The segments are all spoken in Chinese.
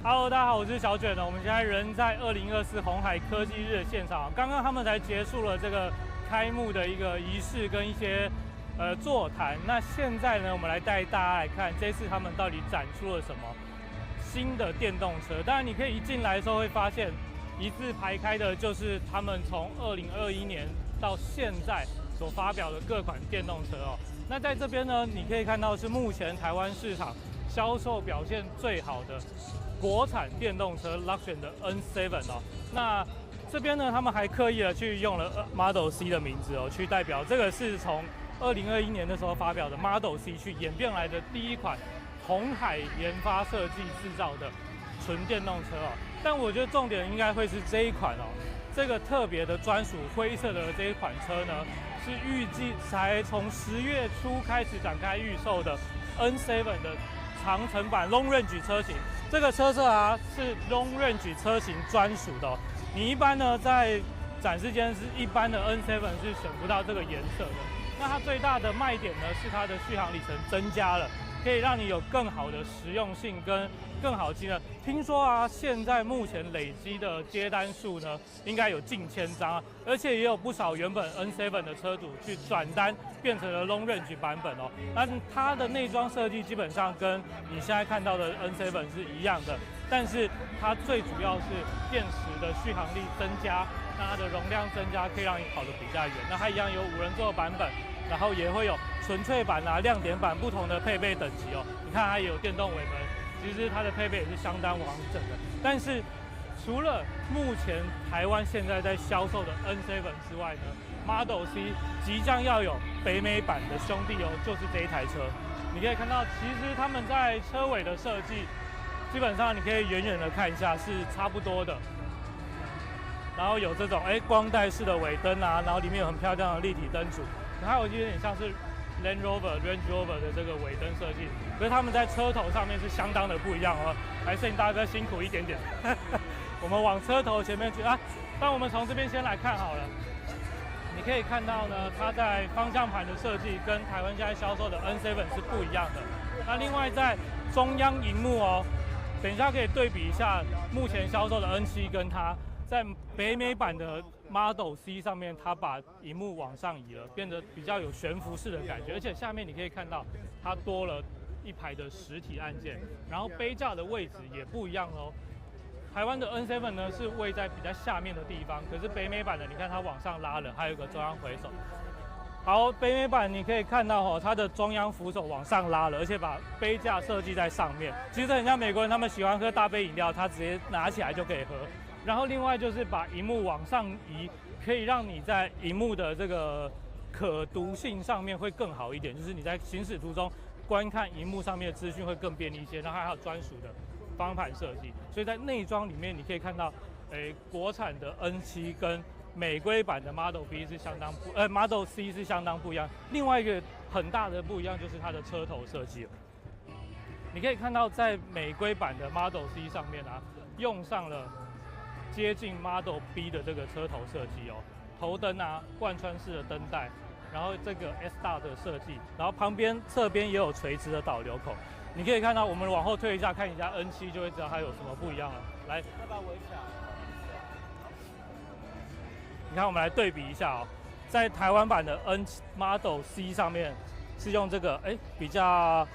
Hello， 大家好，我是小卷呢。我们现在人在2024鸿海科技日的现场，刚刚他们才结束了这个开幕的一个仪式跟一些座谈。那现在呢，我们来带大家来看这次他们到底展出了什么新的电动车。当然，你可以一进来的时候会发现，一字排开的就是他们从2021年到现在所发表的各款电动车哦。那在这边呢，你可以看到是目前台湾市场销售表现最好的国产电动车 Luxgen 的 N7 哦。那这边呢，他们还刻意的去用了 Model C 的名字哦，去代表这个是从2021年的时候发表的 Model C 去演变来的第一款鸿海研发设计制造的纯电动车哦。但我觉得重点应该会是这一款哦，这个特别的专属灰色的这一款车呢，是预计才从10月初开始展开预售的 N7 的长程版 Long Range 车型。这个车色啊是 Long Range 车型专属的哦。你一般呢在展示间是一般的 N7 是选不到这个颜色的。那它最大的卖点呢是它的续航里程增加了，可以让你有更好的实用性跟更好的机能。听说啊，现在目前累积的接单数呢，应该有近1000张啊，而且也有不少原本 N7 的车主去转单变成了 Long Range 版本哦。那它的内装设计基本上跟你现在看到的 N7 是一样的，但是它最主要是电池的续航力增加，那它的容量增加，可以让你跑得比较远。那它一样有5人座版本，然后也会有纯粹版啊、亮点版不同的配备等级哦。你看它也有电动尾门，其实它的配备也是相当完整的。但是除了目前台湾现在在销售的 N7 之外呢 ，Model C 即将要有北美版的兄弟哦，就是这一台车。你可以看到，其实他们在车尾的设计，基本上你可以远远的看一下是差不多的。然后有这种光带式的尾灯啊，然后里面有很漂亮的立体灯组，还有有点像是 Range Rover 的这个尾灯设计，可是他们在车头上面是相当的不一样哦。来，摄影大哥辛苦一点点，我们往车头前面去啊。那我们从这边先来看好了。你可以看到呢，它在方向盘的设计跟台湾现在销售的 N7 是不一样的。那另外在中央萤幕哦，等一下可以对比一下目前销售的 N7跟它。在北美版的 Model C 上面，它把萤幕往上移了，变得比较有悬浮式的感觉，而且下面你可以看到它多了一排的实体按键，然后杯架的位置也不一样哦。台湾的 N7 呢是位在比较下面的地方，可是北美版的你看它往上拉了，还有一个中央回手。好，北美版你可以看到哦，它的中央扶手往上拉了，而且把杯架设计在上面，其实很像美国人他们喜欢喝大杯饮料，他直接拿起来就可以喝。然后另外就是把萤幕往上移，可以让你在萤幕的这个可读性上面会更好一点，就是你在行驶途中观看萤幕上面的资讯会更便利一些。然后还有专属的方向盘设计，所以在内装里面你可以看到，国产的 N7跟美规版的 Model B 是相当Model C 是相当不一样。另外一个很大的不一样就是它的车头设计了。你可以看到在美规版的 Model C 上面啊，用上了接近 Model B 的这个车头设计哦，头灯啊，贯穿式的灯带，然后这个 S 大的设计，然后旁边侧边也有垂直的导流口。你可以看到，我们往后退一下看一下 N7 就会知道它有什么不一样了。来，要把它围起来。你看，我们来对比一下哦，在台湾版的 Model C 上面是用这个比较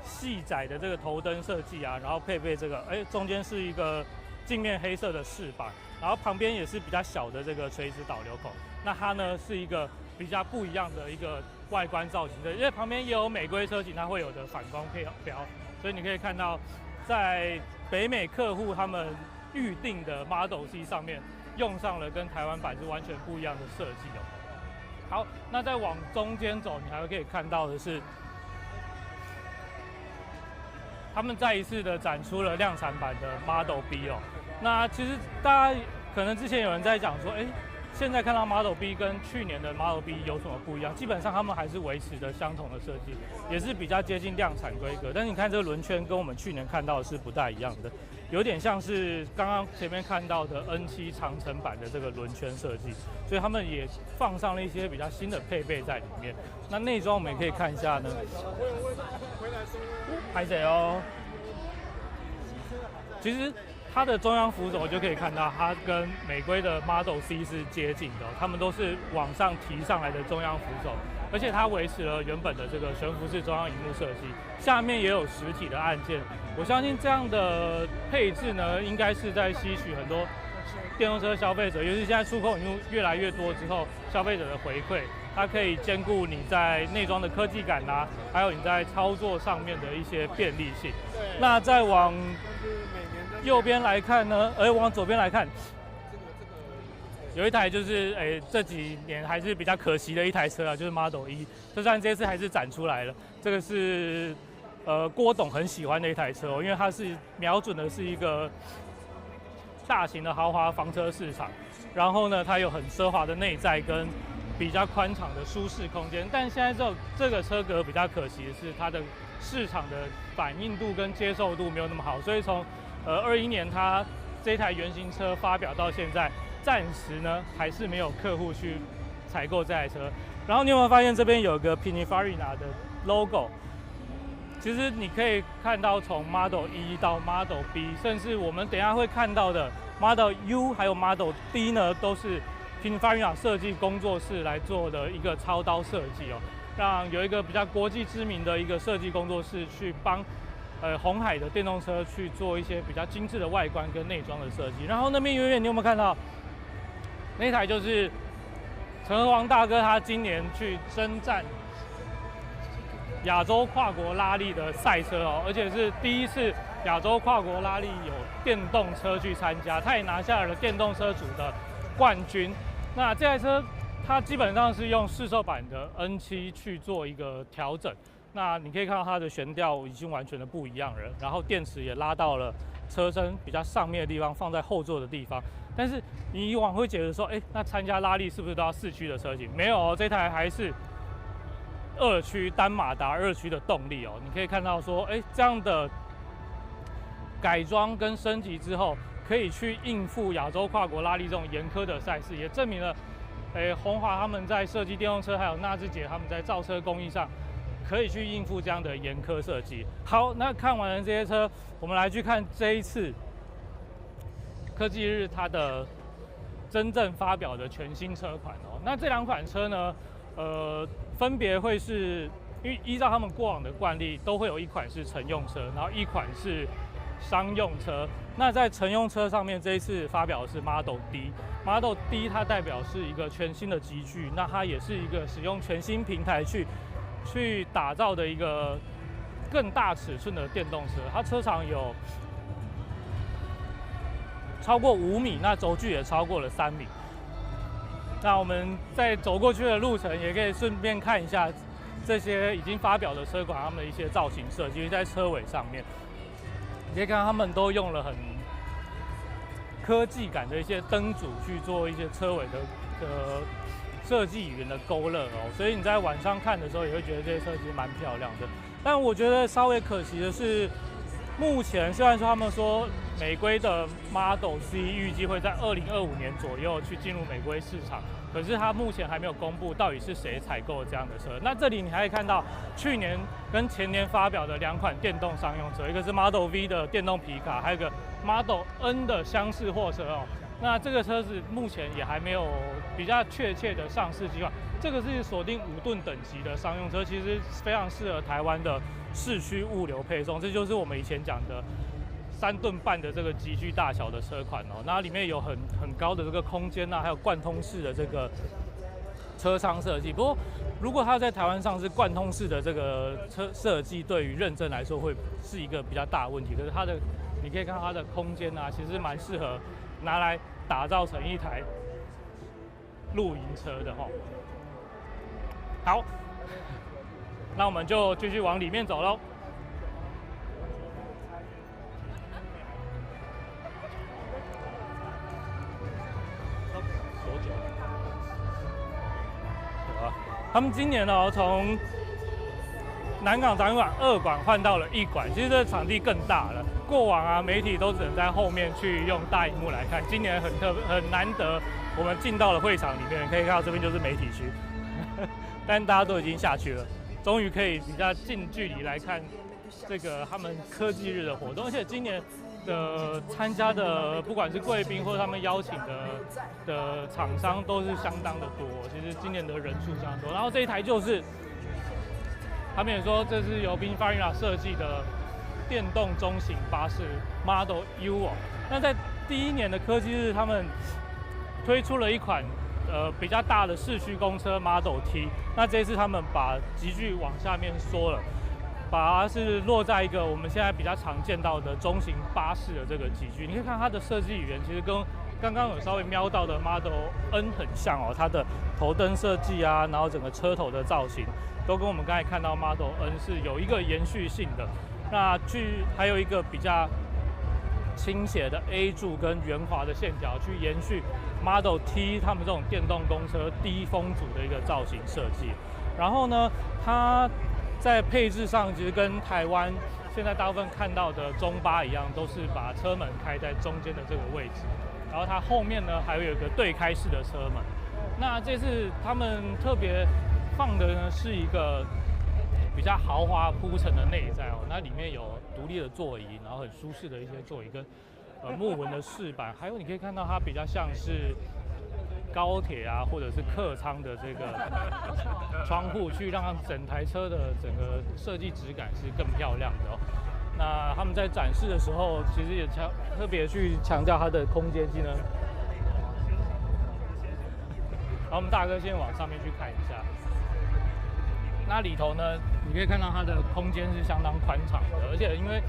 细窄的这个头灯设计啊，然后配备这个中间是一个镜面黑色的饰板，然后旁边也是比较小的这个垂直导流口。那它呢是一个比较不一样的一个外观造型的，因为旁边也有美规车型它会有的反光标，所以你可以看到，在北美客户他们预定的 Model C 上面用上了跟台湾版是完全不一样的设计哦。好，那再往中间走，你还可以看到的是，他们再一次的展出了量产版的 Model B 哦。那其实大家可能之前有人在讲说，现在看到 Model B 跟去年的 Model B 有什么不一样？基本上他们还是维持的相同的设计，也是比较接近量产规格。但是你看这个轮圈跟我们去年看到的是不太一样的，有点像是刚刚前面看到的 N7 长程版的这个轮圈设计，所以他们也放上了一些比较新的配备在里面。那内装我们也可以看一下呢，拍谁哦？其实它的中央扶手就可以看到，它跟美规的 Model C 是接近的，它们都是往上提上来的中央扶手，而且它维持了原本的这个悬浮式中央萤幕设计，下面也有实体的按键。我相信这样的配置呢，应该是在吸取很多电动车消费者，尤其是现在触控萤幕越来越多之后，消费者的回馈，它可以兼顾你在内装的科技感啊，还有你在操作上面的一些便利性。那再往右边来看呢，往左边来看，有一台就是这几年还是比较可惜的一台车啊，就是 Model 1。就算这次还是展出来了，这个是郭董很喜欢的一台车哦，因为它是瞄准的是一个大型的豪华房车市场，然后呢，它有很奢华的内在跟比较宽敞的舒适空间。但现在这个车格比较可惜的是，它的市场的反应度跟接受度没有那么好，所以从21年它这台原型车发表到现在，暂时呢还是没有客户去采购这台车。然后你有没有发现这边有个 Pininfarina 的 logo？ 其实你可以看到从 Model 1到 Model B， 甚至我们等一下会看到的 Model U 还有 Model D 呢，都是 Pininfarina 设计工作室来做的一个操刀设计哦，让有一个比较国际知名的一个设计工作室去帮鸿海的电动车去做一些比较精致的外观跟内装的设计。然后那边远远你有没有看到那台就是陈和王大哥他今年去征战亚洲跨国拉力的赛车哦，而且是第一次亚洲跨国拉力有电动车去参加，他也拿下了电动车组的冠军。那这台车它基本上是用市售版的 N7 去做一个调整。那你可以看到它的悬吊已经完全的不一样了，然后电池也拉到了车身比较上面的地方，放在后座的地方。但是你以往会觉得说，那参加拉力是不是都要4驱的车型？没有哦，这台还是2驱单马达2驱的动力哦。你可以看到说，这样的改装跟升级之后，可以去应付亚洲跨国拉力这种严苛的赛事，也证明了，鸿华他们在设计电动车，还有纳智捷他们在造车工艺上，可以去应付这样的严苛设计。好，那看完了这些车，我们来去看这一次科技日它的真正发表的全新车款哦。那这2款车呢，分别会是依照他们过往的惯例，都会有一款是乘用车，然后一款是商用车。那在乘用车上面，这一次发表的是 Model D。Model D 它代表是一个全新的级距，那它也是一个使用全新平台去打造的一个更大尺寸的电动车。它车长有超过5米，那轴距也超过了3米。那我们在走过去的路程，也可以顺便看一下这些已经发表的车款，他们的一些造型设计，在车尾上面，你可以看到他们都用了很科技感的一些灯组去做一些车尾的设计语言的勾勒哦，所以你在晚上看的时候，也会觉得这些车其实蛮漂亮的。但我觉得稍微可惜的是，目前虽然说他们说美规的 Model C 预计会在2025年左右去进入美规市场，可是它目前还没有公布到底是谁采购这样的车。那这里你还可以看到去年跟前年发表的2款电动商用车，一个是 Model V 的电动皮卡，还有一个 Model N 的厢式货车哦。那这个车子目前也还没有比较确切的上市计划。这个是锁定5吨等级的商用车，其实非常适合台湾的市区物流配送。这就是我们以前讲的3吨半的这个级距大小的车款哦。那里面有很高的这个空间啊，还有贯通式的这个车舱设计。不过，如果它在台湾上是贯通式的这个车设计，对于认证来说会是一个比较大的问题。可是你可以看到它的空间啊，其实蛮适合拿来打造成一台露营车的齁。好，那我们就继续往里面走喽。他们今年哦，从南港展馆2馆换到了1馆，其实这个场地更大了。过往啊，媒体都只能在后面去用大荧幕来看，今年很难得，我们进到了会场里面，可以看到这边就是媒体区，但大家都已经下去了，终于可以比较近距离来看这个他们科技日的活动。而且今年的参加的，不管是贵宾或者他们邀请的厂商，都是相当的多。其实今年的人数相当多。然后这一台就是他们也说这是由Pininfarina设计的电动中型巴士 Model U 哦。那在第一年的科技日，他们推出了一款比较大的市区公车 Model T。那这次他们把级距往下面缩了。把它是落在一个我们现在比较常见到的中型巴士的这个级距，你可以看它的设计语言，其实跟刚刚有稍微瞄到的 Model N 很像哦。它的头灯设计啊，然后整个车头的造型，都跟我们刚才看到 Model N 是有一个延续性的。那还有一个比较倾斜的 A 柱跟圆滑的线条，去延续 Model T 他们这种电动公车低风阻的一个造型设计。然后呢，它在配置上，其实跟台湾现在大部分看到的中巴一样，都是把车门开在中间的这个位置。然后它后面呢，还有一个对开式的车门。那这次他们特别放的呢，是一个比较豪华铺陈的内在哦。那里面有独立的座椅，然后很舒适的一些座椅跟木纹的饰板，还有你可以看到它比较像是高铁啊，或者是客舱的这个窗户，去让整台车的整个设计质感是更漂亮的哦。那他们在展示的时候，其实也特别去强调它的空间机能。然后我们大哥先往上面去看一下，那里头呢，你可以看到它的空间是相当宽敞的，而且因为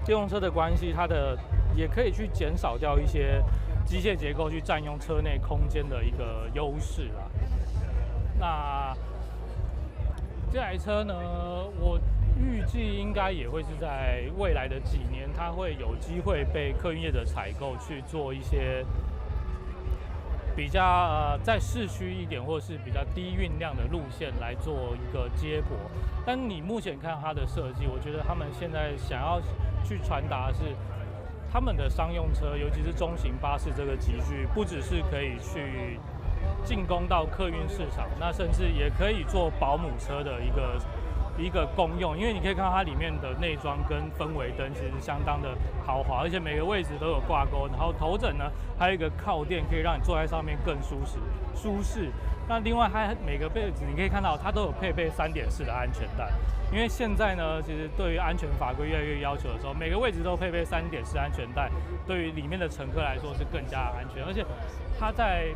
电动车的关系，它的也可以去减少掉一些机械结构去占用车内空间的一个优势啦。那这台车呢，我预计应该也会是在未来的几年，它会有机会被客运业的采购去做一些比较在市区一点或是比较低运量的路线来做一个接驳。但你目前看它的设计，我觉得他们现在想要去传达的是，他们的商用车，尤其是中型巴士这个级距，不只是可以去进攻到客运市场，那甚至也可以做保姆车的一个功用。因为你可以看到它里面的内装跟氛围灯其实相当的豪华，而且每个位置都有挂钩，然后头枕呢还有一个靠垫，可以让你坐在上面更舒适。那另外它每个位置你可以看到它都有配备3.4的安全带，因为现在呢，其实对于安全法规越来越要求的时候，每个位置都配备3.4安全带，对于里面的乘客来说是更加安全。而且它在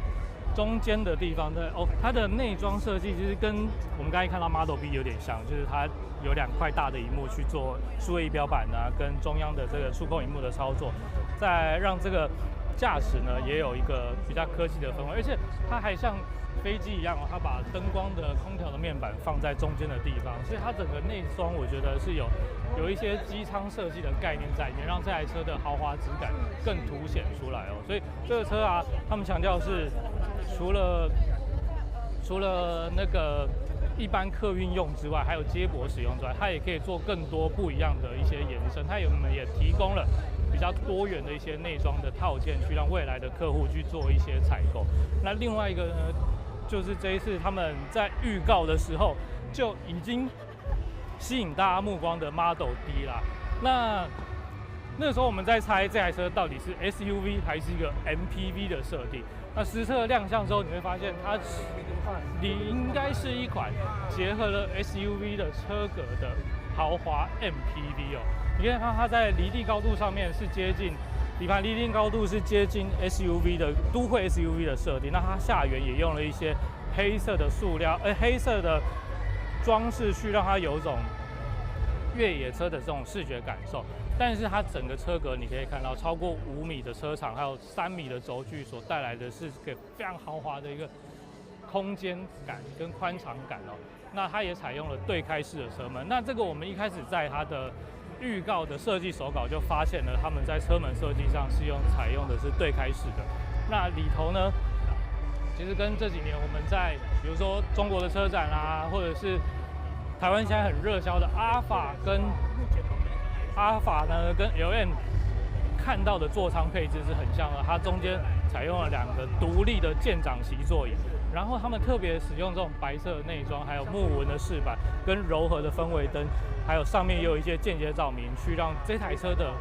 中间的地方它的内装设计其实跟我们刚才看到 Model B 有点像，就是它有2块大的萤幕去做数位仪表板啊，跟中央的这个触控萤幕的操作，再让这个驾驶呢也有一个比较科技的氛围，而且它还像飞机一样哦，它把灯光的空调的面板放在中间的地方，所以它整个内装我觉得是有一些机舱设计的概念在里面，让这台车的豪华质感更凸显出来哦。所以这个车啊，他们强调是除了那个一般客运用之外，还有接驳使用之外，它也可以做更多不一样的一些延伸。我们也提供了比较多元的一些内装的套件，去让未来的客户去做一些采购。那另外一个呢，就是这一次他们在预告的时候就已经吸引大家目光的 Model D 啦。那时候我们在猜这台车到底是 SUV 还是一个 MPV 的设定。那实测亮相之后，你会发现它应该是一款结合了 SUV 的车格的豪华 MPV 哦。你可以看它在离地高度上面是接近底盘离地高度是接近 SUV 的都会 SUV 的设定。那它下缘也用了一些黑色的黑色的装饰，去让它有一种越野车的这种视觉感受。但是它整个车格你可以看到，超过5米的车长，还有3米的轴距，所带来的是个非常豪华的一个空间感跟宽敞感哦。那它也采用了对开式的车门。那这个我们一开始在它的预告的设计手稿就发现了，他们在车门设计上是采用的是对开式的。那里头呢，其实跟这几年我们在比如说中国的车展啊，或者是台湾现在很热销的阿尔法呢跟 LM 看到的座舱配置是很像的，它中间采用了2个独立的舰长席座椅，然后他们特别使用这种白色的内装，还有木纹的饰板跟柔和的氛围灯，还有上面也有一些间接照明，去让这台车的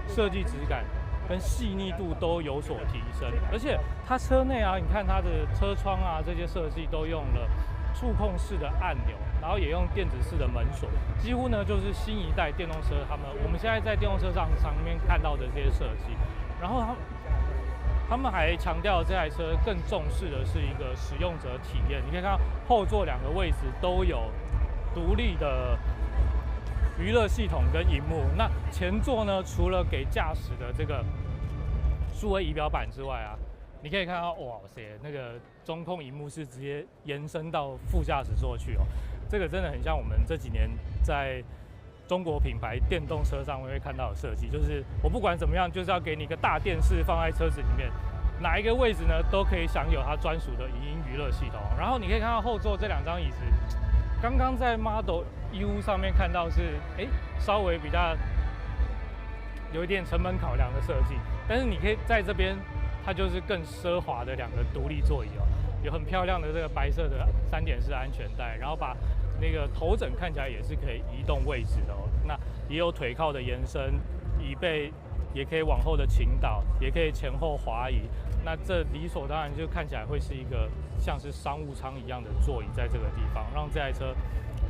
设计质感跟细腻度都有所提升。而且它车内啊，你看它的车窗啊，这些设计都用了触控式的按钮，然后也用电子式的门锁，几乎呢就是新一代电动车我们现在在电动车上面看到的这些设计。然后他们还强调这台车更重视的是一个使用者体验。你可以看到后座2个位置都有独立的娱乐系统跟萤幕。那前座呢，除了给驾驶的这个数位仪表板之外啊，你可以看到哇塞，那个中控萤幕是直接延伸到副驾驶座去哦。这个真的很像我们这几年在中国品牌电动车上会看到的设计，就是我不管怎么样，就是要给你一个大电视放在车子里面，哪一个位置呢都可以享有它专属的影音娱乐系统。然后你可以看到后座这2张椅子，刚刚在 Model U 上面看到是稍微比较有一点成本考量的设计，但是你可以在这边，它就是更奢华的2个独立座椅哦，有很漂亮的这个白色的3点式安全带，然后把那个头枕看起来也是可以移动位置的哦。那也有腿靠的延伸，椅背也可以往后的倾倒，也可以前后滑移。那这理所当然就看起来会是一个像是商务舱一样的座椅在这个地方，让这台车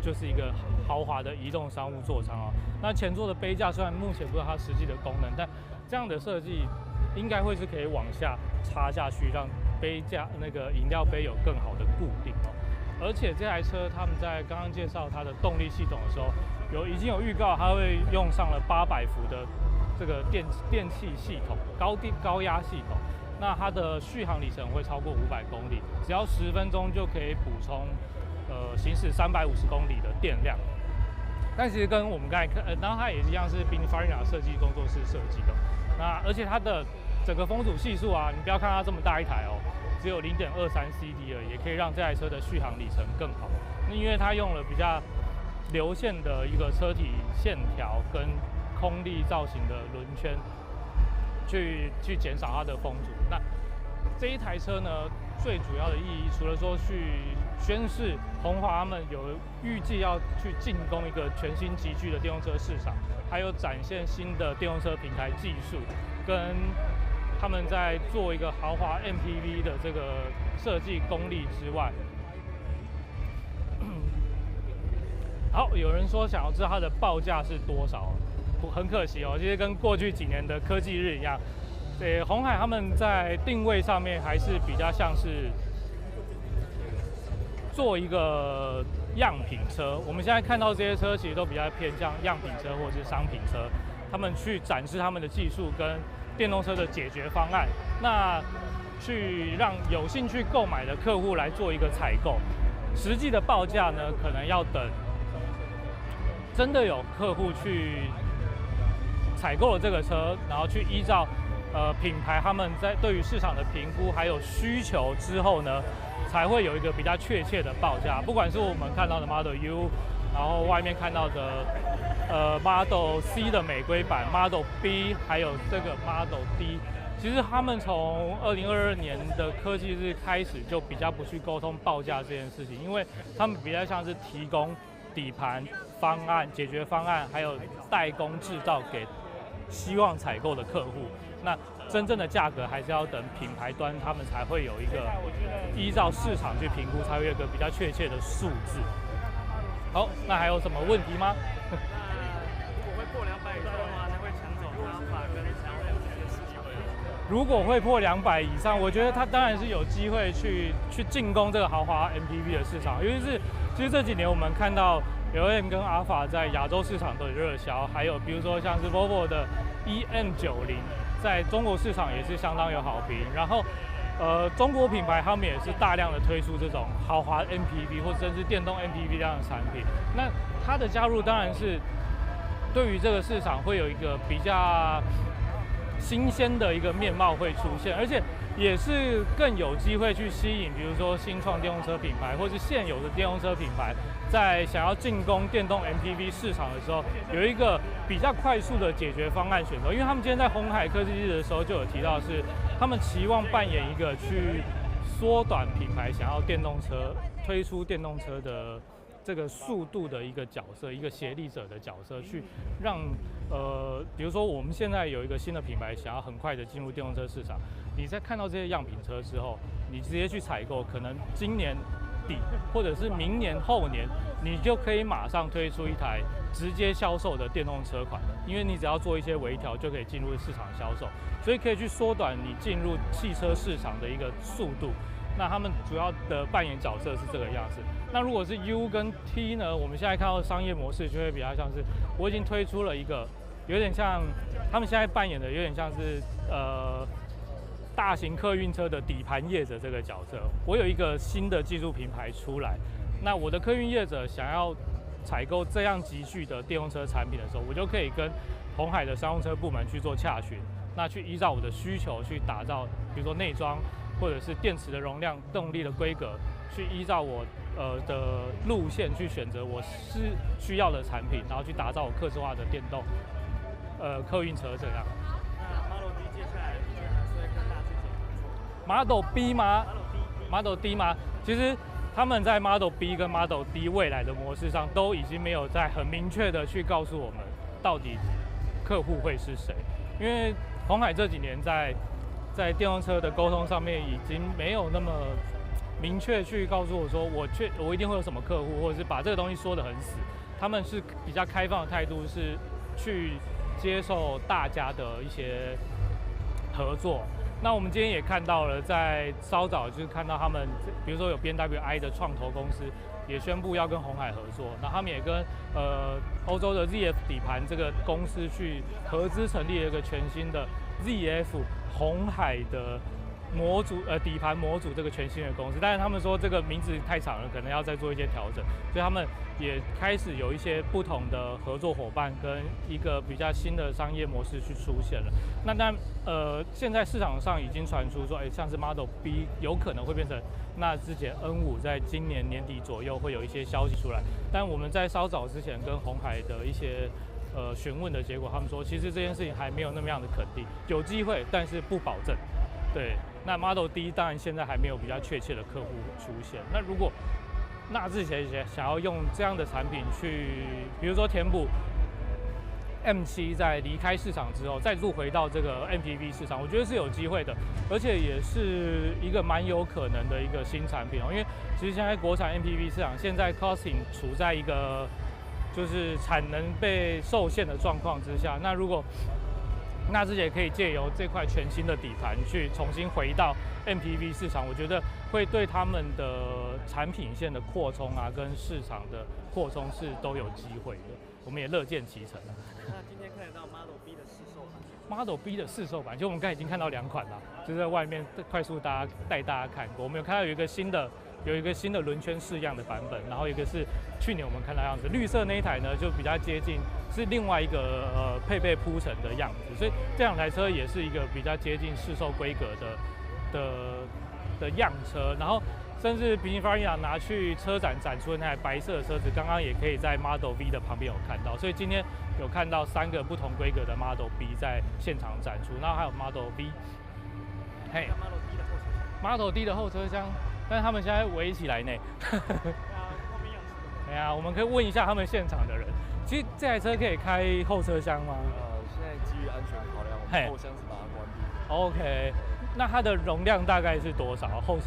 就是一个豪华的移动商务座舱哦。那前座的杯架虽然目前不知道它实际的功能，但这样的设计应该会是可以往下插下去，让杯架那个饮料杯有更好的固定哦。而且这台车他们在刚刚介绍它的动力系统的时候，已经有预告它会用上了800伏的这个电气系统，高压系统。那它的续航里程会超过500公里，只要10分钟就可以补充行驶350公里的电量。但其实跟我们刚才看，然后它也一样是Pininfarina设计工作室设计的。那而且它的整个风阻系数啊，你不要看它这么大一台哦，只有0.23 CD 而已，也可以让这台车的续航里程更好。那因为它用了比较流线的一个车体线条跟空力造型的轮圈，去减少它的风阻。那这一台车呢，最主要的意义，除了说去宣示鸿华他们有预计要去进攻一个全新集聚的电动车市场，还有展现新的电动车平台技术，跟他们在做一个豪华 MPV 的这个设计功力之外，好，有人说想要知道它的报价是多少，很可惜哦，其实跟过去几年的科技日一样，鸿海他们在定位上面还是比较像是做一个样品车。我们现在看到这些车其实都比较偏向样品车或者是商品车，他们去展示他们的技术跟电动车的解决方案，那去让有兴趣购买的客户来做一个采购。实际的报价呢，可能要等真的有客户去采购了这个车，然后去依照品牌他们在对于市场的评估还有需求之后呢，才会有一个比较确切的报价。不管是我们看到的 Model U， 然后外面看到的Model C 的美规版 Model B， 还有这个 Model D， 其实他们从2022年的科技日开始就比较不去沟通报价这件事情，因为他们比较像是提供底盘方案、解决方案，还有代工制造给希望采购的客户。那真正的价格还是要等品牌端他们才会有一个依照市场去评估，才会有一个比较确切的数字。好，那还有什么问题吗？如果会破200以上，我觉得它当然是有机会去进攻这个豪华 MPV 的市场，尤其是其实这几年我们看到 LM 跟阿法在亚洲市场的热销，还有比如说像是 Volvo 的 EM90 在中国市场也是相当有好评。然后中国品牌他们也是大量的推出这种豪华 MPV 或者甚至电动 MPV 这样的产品。那它的加入当然是对于这个市场会有一个比较新鲜的一个面貌会出现，而且也是更有机会去吸引，比如说新创电动车品牌或是现有的电动车品牌，在想要进攻电动 MPV 市场的时候，有一个比较快速的解决方案选择。因为他们今天在鸿海科技日的时候就有提到，是他们期望扮演一个去缩短品牌想要电动车推出电动车的这个速度的一个角色，一个协力者的角色，去让比如说我们现在有一个新的品牌想要很快的进入电动车市场，你在看到这些样品车之后，你直接去采购，可能今年底或者是明年后年，你就可以马上推出一台直接销售的电动车款了，因为你只要做一些微调就可以进入市场销售，所以可以去缩短你进入汽车市场的一个速度。那他们主要的扮演角色是这个样子。那如果是 U 跟 T 呢，我们现在看到商业模式就会比较像是，我已经推出了一个有点像他们现在扮演的有点像是大型客运车的底盘业者这个角色。我有一个新的技术品牌出来，那我的客运业者想要采购这样级距的电动车产品的时候，我就可以跟鸿海的商用车部门去做洽询，那去依照我的需求去打造，比如说内装或者是电池的容量、动力的规格，去依照我的路线去选择我是需要的产品，然后去打造我客制化的电动客运车这样。那 Model D 接下来你觉得还是会跟大自己合作 Model B 吗 ？Model D 吗？其实他们在 Model B 跟 Model D 未来的模式上，都已经没有在很明确的去告诉我们到底客户会是谁，因为鸿海这几年在电动车的沟通上面已经没有那么明确去告诉我说我一定会有什么客户，或者是把这个东西说得很死。他们是比较开放的态度，是去接受大家的一些合作。那我们今天也看到了，在稍早就是看到他们，比如说有 BNWI 的创投公司也宣布要跟鸿海合作，那他们也跟欧洲的 ZF 底盘这个公司去合资成立了一个全新的 ZF 鸿海的模组底盘模组这个全新的公司，但是他们说这个名字太长了，可能要再做一些调整，所以他们也开始有一些不同的合作伙伴跟一个比较新的商业模式去出现了。那当然现在市场上已经传出说，像是 Model B 有可能会变成那之前 N5 在今年年底左右会有一些消息出来，但我们在稍早之前跟鸿海的一些询问的结果，他们说其实这件事情还没有那么样的肯定，有机会，但是不保证。对，那 Model D 当然现在还没有比较确切的客户出现。那如果纳智捷想要用这样的产品去，比如说填补 M7 在离开市场之后，再度回到这个 MPV 市场，我觉得是有机会的，而且也是一个蛮有可能的一个新产品哦。因为其实现在国产 MPV 市场现在 costing 处在一个就是产能被受限的状况之下，那如果纳智捷可以借由这块全新的底盘去重新回到 MPV 市场，我觉得会对他们的产品线的扩充啊，跟市场的扩充是都有机会的，我们也乐见其成。那今天看得到 Model B 的试售版 ，Model B 的试售版，就我们刚才已经看到2款了，就在外面快速带大家看过。我们有看到有一个新的轮圈式样的版本，然后一个是去年我们看到样子，绿色那一台呢就比较接近是另外一个配备铺陈的样子，所以这两台车也是一个比较接近市售规格的样车，然后甚至比尼法利亚拿去车展展出的那台白色的车子，刚刚也可以在 Model V 的旁边有看到，所以今天有看到3个不同规格的 Model B 在现场展出，然后还有 Model V， 嘿 ，Model D 的后车厢，但是他们现在围起来呢。对啊，我们可以问一下他们现场的人，其实这台车可以开后车厢吗？现在基于安全考量，我们后厢是把它关闭。OK， 那它的容量大概是多少？后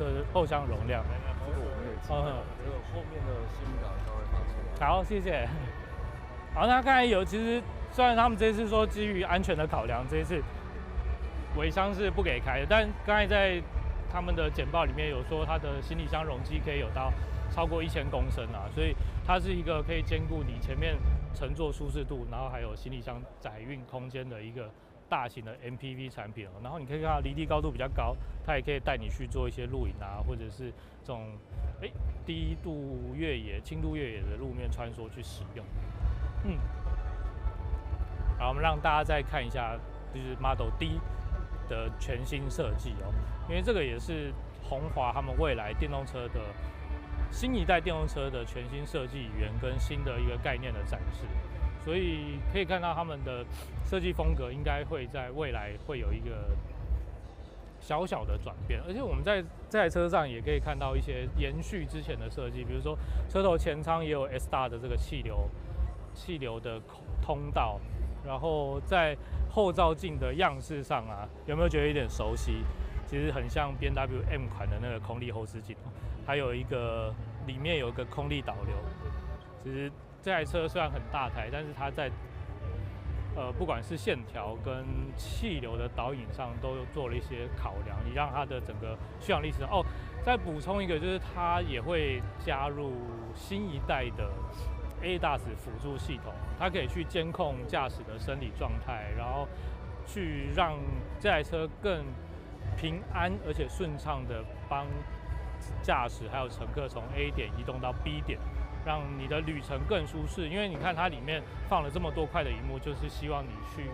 厢容量？这个我没有记得，这个后面的信誉卡稍微发出来。好，谢谢。好，那刚才其实虽然他们这次说基于安全的考量，这一次尾箱是不给开的，但刚才在他们的简报里面有说，它的行李箱容积可以有到超过1000公升啊，所以它是一个可以兼顾你前面乘坐舒适度，然后还有行李箱载运空间的一个大型的 MPV 产品哦。然后你可以看到离地高度比较高，它也可以带你去做一些露营啊，或者是这种低度越野、轻度越野的路面穿梭去使用。好，我们让大家再看一下，就是 Model D 的全新设计哦，因为这个也是鸿华他们未来电动车的新一代电动车的全新设计语言跟新的一个概念的展示，所以可以看到他们的设计风格应该会在未来会有一个小小的转变，而且我们在这台车上也可以看到一些延续之前的设计，比如说车头前舱也有 S 大的这个气流的通道，然后在后照镜的样式上啊，有没有觉得有点熟悉？其实很像 BMW M 款的那个空力后视镜，还有一个里面有一个空力导流。其实这台车虽然很大台，但是它在不管是线条跟气流的导引上都做了一些考量，你让它的整个续航力是哦。再补充一个，就是它也会加入新一代的 ADAS 辅助系统，它可以去监控驾驶的生理状态，然后去让这台车更平安而且顺畅的帮驾驶还有乘客从 A 点移动到 B 点。让你的旅程更舒适，因为你看它里面放了这么多块的萤幕，就是希望你去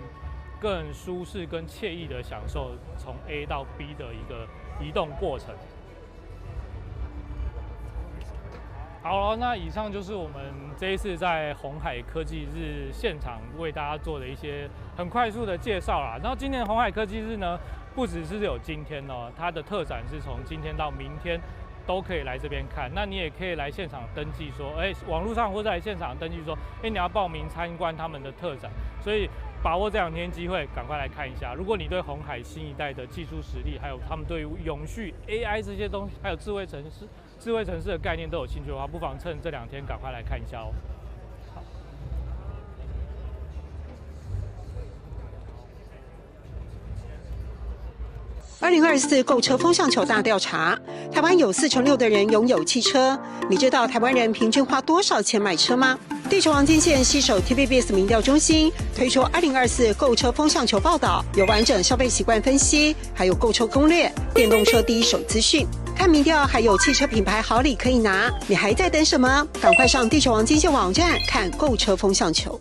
更舒适、更惬意的享受从 A 到 B 的一个移动过程。好了，那以上就是我们这一次在鸿海科技日现场为大家做的一些很快速的介绍啦。然后今年的鸿海科技日呢，不只是有今天哦，它的特展是从今天到明天。都可以来这边看，那你也可以来现场登记说，网络上或者来现场登记说，你要报名参观他们的特展，所以把握这2天机会，赶快来看一下。如果你对鸿海新一代的技术实力，还有他们对于永续 AI 这些东西，还有智慧城市的概念都有兴趣的话，不妨趁这2天赶快来看一下哦。2024购车风向球大调查，台湾有46%的人拥有汽车。你知道台湾人平均花多少钱买车吗？地球黄金线携手 TVBS 民调中心推出2024购车风向球报道，有完整消费习惯分析，还有购车攻略、电动车第一手资讯。看民调还有汽车品牌好礼可以拿，你还在等什么？赶快上地球黄金线网站看购车风向球。